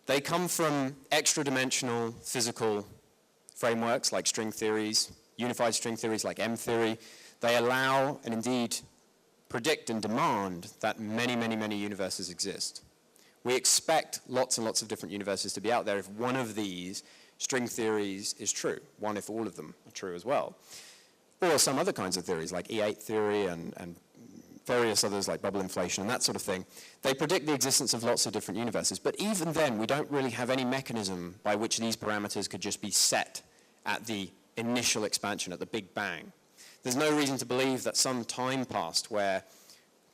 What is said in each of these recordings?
They come from extra-dimensional physical frameworks like string theories, unified string theories like M theory. They allow and indeed predict and demand that many, many, many universes exist. We expect lots and lots of different universes to be out there if one of these string theories is true, one if all of them are true as well. Or some other kinds of theories like E8 theory and various others like bubble inflation and that sort of thing. They predict the existence of lots of different universes, but even then we don't really have any mechanism by which these parameters could just be set at the initial expansion, at the Big Bang. There's no reason to believe that some time passed where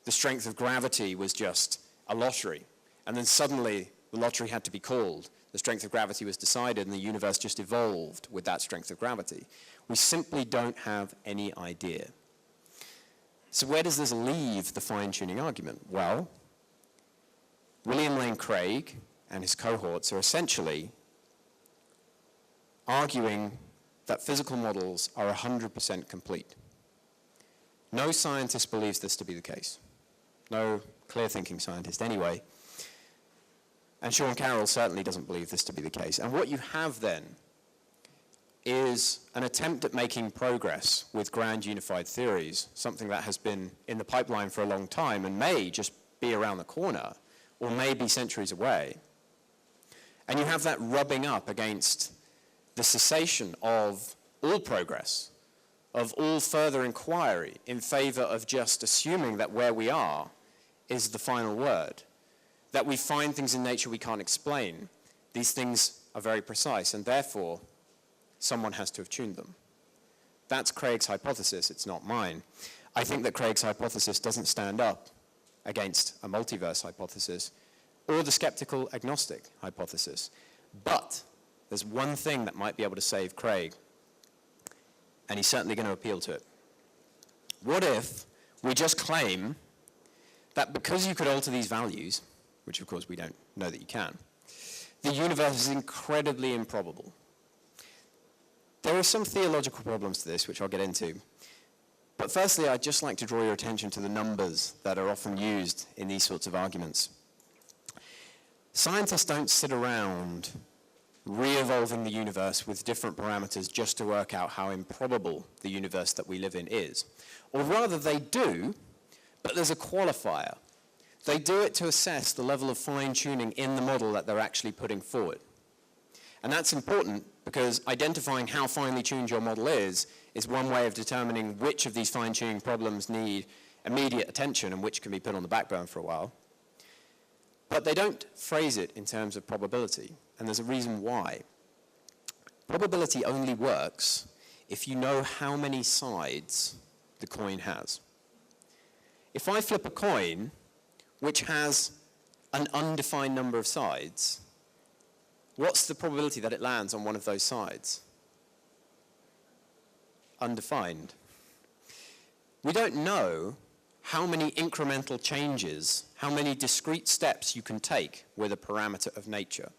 the strength of gravity was just a lottery, and then suddenly the lottery had to be called, the strength of gravity was decided, and the universe just evolved with that strength of gravity. We simply don't have any idea. So where does this leave the fine-tuning argument? Well, William Lane Craig and his cohorts are essentially arguing that physical models are 100% complete. No scientist believes this to be the case. No clear-thinking scientist anyway. And Sean Carroll certainly doesn't believe this to be the case. And what you have then is an attempt at making progress with grand unified theories, something that has been in the pipeline for a long time and may just be around the corner, or may be centuries away. And you have that rubbing up against the cessation of all progress, of all further inquiry in favor of just assuming that where we are is the final word, that we find things in nature we can't explain. These things are very precise, and therefore someone has to have tuned them. That's Craig's hypothesis, it's not mine. I think that Craig's hypothesis doesn't stand up against a multiverse hypothesis or the skeptical agnostic hypothesis. But there's one thing that might be able to save Craig, and he's certainly going to appeal to it. What if we just claim that because you could alter these values, which of course we don't know that you can, the universe is incredibly improbable? There are some theological problems to this, which I'll get into. But firstly, I'd just like to draw your attention to the numbers that are often used in these sorts of arguments. Scientists don't sit around re-evolving the universe with different parameters just to work out how improbable the universe that we live in is. Or rather, they do, but there's a qualifier. They do it to assess the level of fine-tuning in the model that they're actually putting forward. And that's important because identifying how finely tuned your model is one way of determining which of these fine-tuning problems need immediate attention and which can be put on the back burner for a while. But they don't phrase it in terms of probability, and there's a reason why. Probability only works if you know how many sides the coin has. If I flip a coin which has an undefined number of sides, what's the probability that it lands on one of those sides? Undefined. We don't know how many incremental changes, how many discrete steps you can take with a parameter of nature.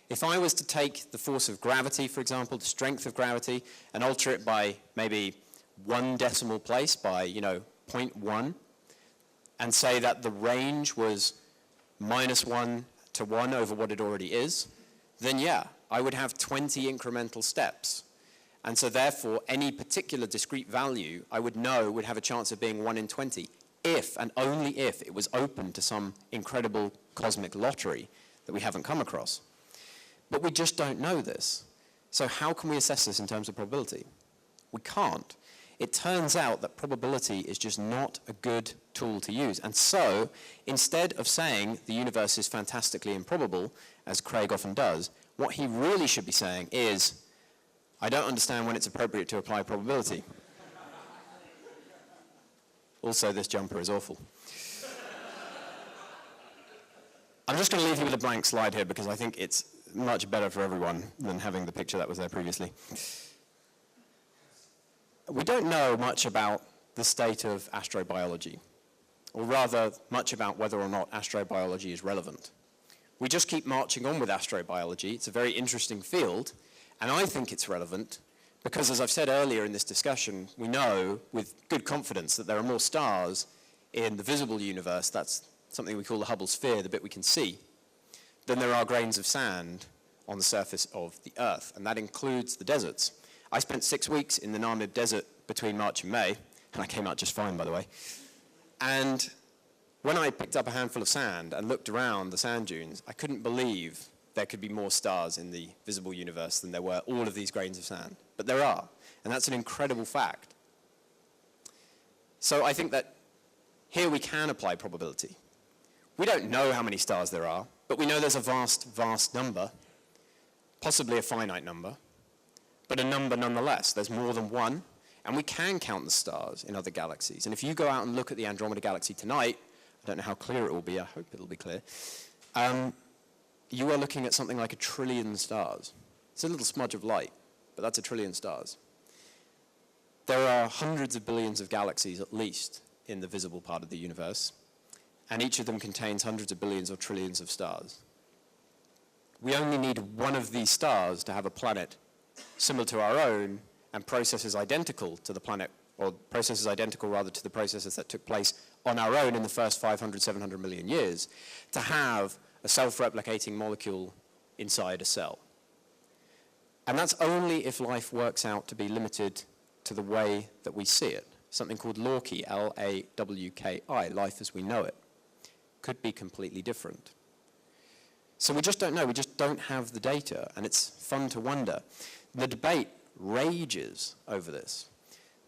If I was to take the force of gravity, for example, the strength of gravity, and alter it by maybe 1 decimal place, by 0.1, and say that the range was -1 to 1 over what it already is, then yeah, I would have 20 incremental steps. And so therefore, any particular discrete value I would know would have a chance of being 1 in 20, if and only if it was open to some incredible cosmic lottery that we haven't come across. But we just don't know this. So how can we assess this in terms of probability? We can't. It turns out that probability is just not a good tool to use. And so, instead of saying the universe is fantastically improbable, as Craig often does, what he really should be saying is, I don't understand when it's appropriate to apply probability. Also, this jumper is awful. I'm just going to leave you with a blank slide here because I think it's much better for everyone than having the picture that was there previously. We don't know much about the state of astrobiology, or rather, much about whether or not astrobiology is relevant. We just keep marching on with astrobiology. It's a very interesting field, and I think it's relevant because, as I've said earlier in this discussion, we know with good confidence that there are more stars in the visible universe. That's something we call the Hubble sphere, the bit we can see. than there are grains of sand on the surface of the Earth, and that includes the deserts. I spent 6 weeks in the Namib Desert between March and May, and I came out just fine, by the way. And when I picked up a handful of sand and looked around the sand dunes, I couldn't believe there could be more stars in the visible universe than there were all of these grains of sand. But there are, and that's an incredible fact. So I think that here we can apply probability. We don't know how many stars there are, but we know there's a vast, vast number, possibly a finite number, but a number nonetheless. There's more than one, and we can count the stars in other galaxies. And if you go out and look at the Andromeda Galaxy tonight, I don't know how clear it will be, I hope it'll be clear, you are looking at something like 1 trillion stars. It's a little smudge of light, but that's 1 trillion stars. There are hundreds of billions of galaxies at least in the visible part of the universe, and each of them contains hundreds of billions or trillions of stars. We only need one of these stars to have a planet similar to our own and processes identical to the planet, or processes identical rather to the processes that took place on our own in the first 500, 700 million years, to have a self-replicating molecule inside a cell. And that's only if life works out to be limited to the way that we see it. Something called Lawkey, L-A-W-K-I, life as we know it. Could be completely different. So we just don't know, we just don't have the data, and it's fun to wonder. The debate rages over this.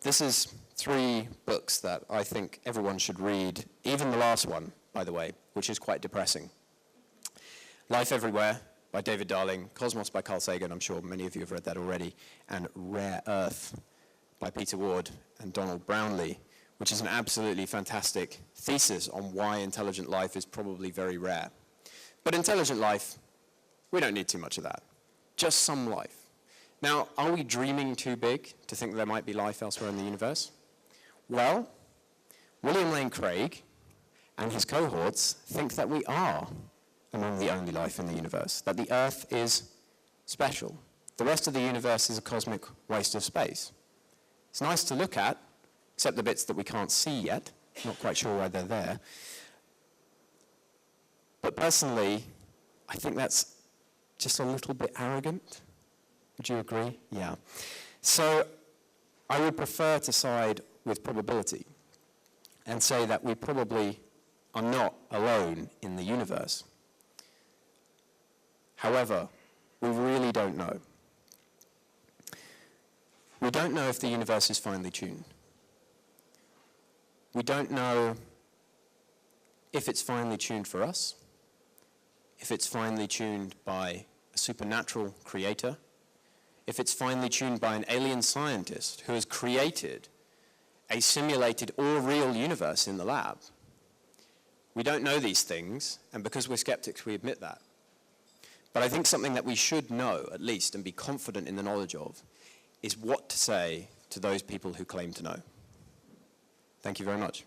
This is 3 books that I think everyone should read, even the last one, by the way, which is quite depressing. Life Everywhere by David Darling, Cosmos by Carl Sagan, I'm sure many of you have read that already, and Rare Earth by Peter Ward and Donald Brownlee, which is an absolutely fantastic thesis on why intelligent life is probably very rare. But intelligent life, we don't need too much of that. Just some life. Now, are we dreaming too big to think there might be life elsewhere in the universe? Well, William Lane Craig and his cohorts think that we are among the only life in the universe, that the Earth is special. The rest of the universe is a cosmic waste of space. It's nice to look at, except the bits that we can't see yet. Not quite sure why they're there. But personally, I think that's just a little bit arrogant. Would you agree? Yeah. So I would prefer to side with probability and say that we probably are not alone in the universe. However, we really don't know. We don't know if the universe is finely tuned. We don't know if it's finely tuned for us, if it's finely tuned by a supernatural creator, if it's finely tuned by an alien scientist who has created a simulated or real universe in the lab. We don't know these things, and because we're skeptics, we admit that. But I think something that we should know, at least, and be confident in the knowledge of, is what to say to those people who claim to know. Thank you very much.